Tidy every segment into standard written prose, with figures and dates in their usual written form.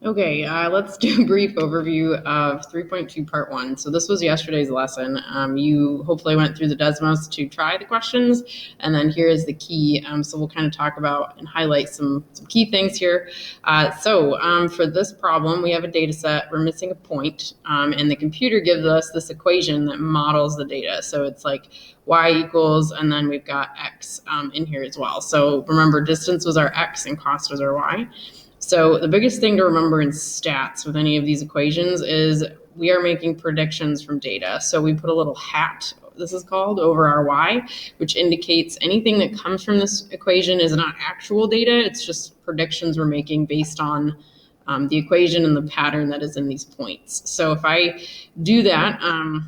Okay, let's do a brief overview of 3.2 Part 1. So this was yesterday's lesson. You hopefully went through the Desmos to try the questions, and then here is the key. So we'll kind of talk about and highlight some key things here. For this problem, we have a data set. We're missing a point, and the computer gives us this equation that models the data. So it's like y equals, and then we've got x in here as well. So remember, distance was our x and cost was our y. So the biggest thing to remember in stats with any of these equations is we are making predictions from data. So we put a little hat, this is called, over our y, which indicates anything that comes from this equation is not actual data. It's just predictions we're making based on the equation and the pattern that is in these points. So if I do that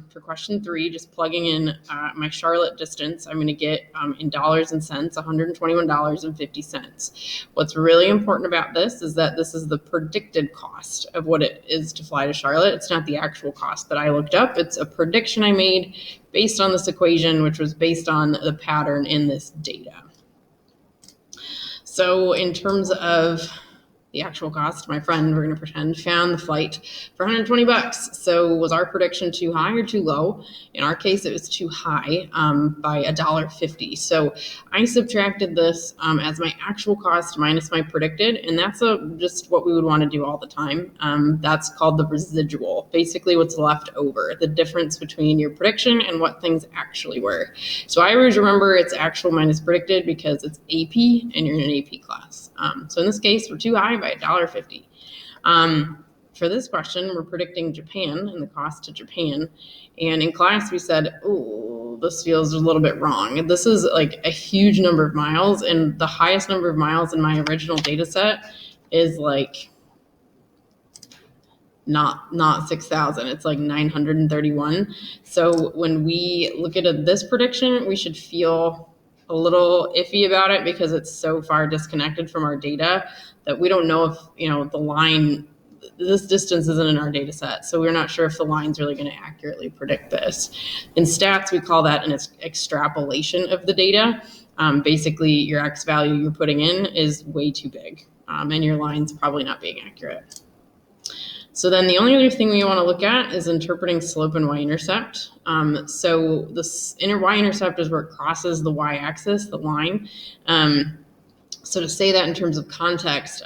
for question 3, just plugging in my Charlotte distance, I'm going to get in dollars and cents, $121.50. What's really important about this is that this is the predicted cost of what it is to fly to Charlotte. It's not the actual cost that I looked up. It's a prediction I made based on this equation, which was based on the pattern in this data. So in terms of the actual cost, my friend, we're going to pretend, found the flight for $120. So was our prediction too high or too low? In our case, it was too high by $1.50. So I subtracted this as my actual cost minus my predicted, and that's just what we would want to do all the time. That's called the residual, basically what's left over, the difference between your prediction and what things actually were. So I always remember it's actual minus predicted because it's AP and you're in an AP class. So in this case, we're too high by $1.50. For this question, we're predicting Japan and the cost to Japan. And in class, we said, oh, this feels a little bit wrong. This is like a huge number of miles, and the highest number of miles in my original data set is like not 6,000. It's like 931. So when we look at this prediction, we should feel a little iffy about it because it's so far disconnected from our data that we don't know if, the line, this distance isn't in our data set. So we're not sure if the line's really going to accurately predict this. In stats, we call that an extrapolation of the data. Basically, your X value you're putting in is way too big, and your line's probably not being accurate. So then the only other thing we want to look at is interpreting slope and y-intercept. So this y-intercept is where it crosses the y-axis, the line. So to say that in terms of context,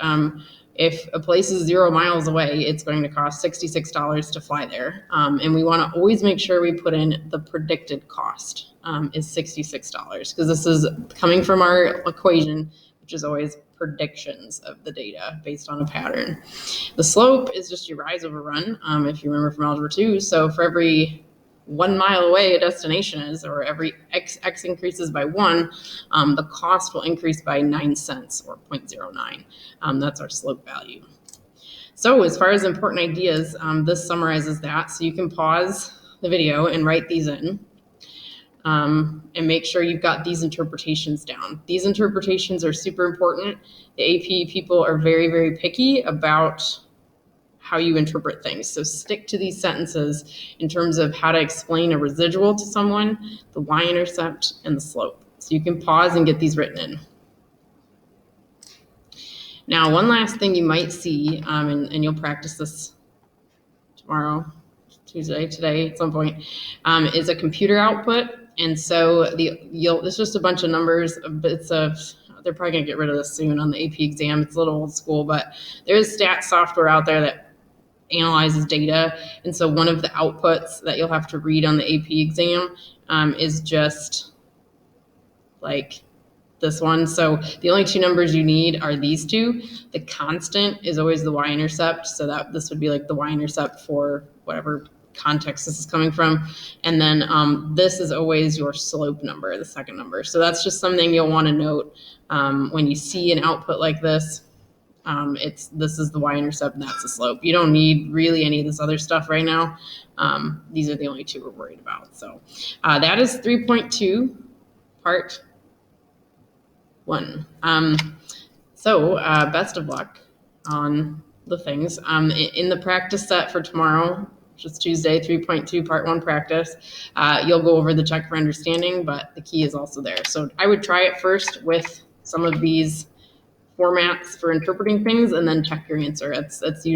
if a place is 0 miles away, it's going to cost $66 to fly there. And we want to always make sure we put in the predicted cost is $66 because this is coming from our equation, which is always predictions of the data based on a pattern. The slope is just your rise over run, if you remember from Algebra 2. So for every 1 mile away a destination is, or every x increases by 1, the cost will increase by 9 cents or 0.09. That's our slope value. So as far as important ideas, this summarizes that. So you can pause the video and write these in. And make sure you've got these interpretations down. These interpretations are super important. The AP people are very, very picky about how you interpret things. So stick to these sentences in terms of how to explain a residual to someone, the y-intercept, and the slope. So you can pause and get these written in. Now, one last thing you might see, and you'll practice this tomorrow, Tuesday, today at some point, is a computer output. And so it's just a bunch of numbers. They're probably going to get rid of this soon on the AP exam. It's a little old school, but there's stat software out there that analyzes data. And so one of the outputs that you'll have to read on the AP exam is just like this one. So the only 2 numbers you need are these 2. The constant is always the y-intercept. So that this would be like the y-intercept for whatever context this is coming from. And then this is always your slope number, the second number. So that's just something you'll want to note when you see an output like this. This is the y-intercept and that's the slope. You don't need really any of this other stuff right now. These are the only 2 we're worried about. So that is 3.2 part 1. Best of luck on the things. In the practice set for tomorrow, which is Tuesday, 3.2 part 1 practice, you'll go over the check for understanding, but the key is also there. So I would try it first with some of these formats for interpreting things and then check your answer. That's usually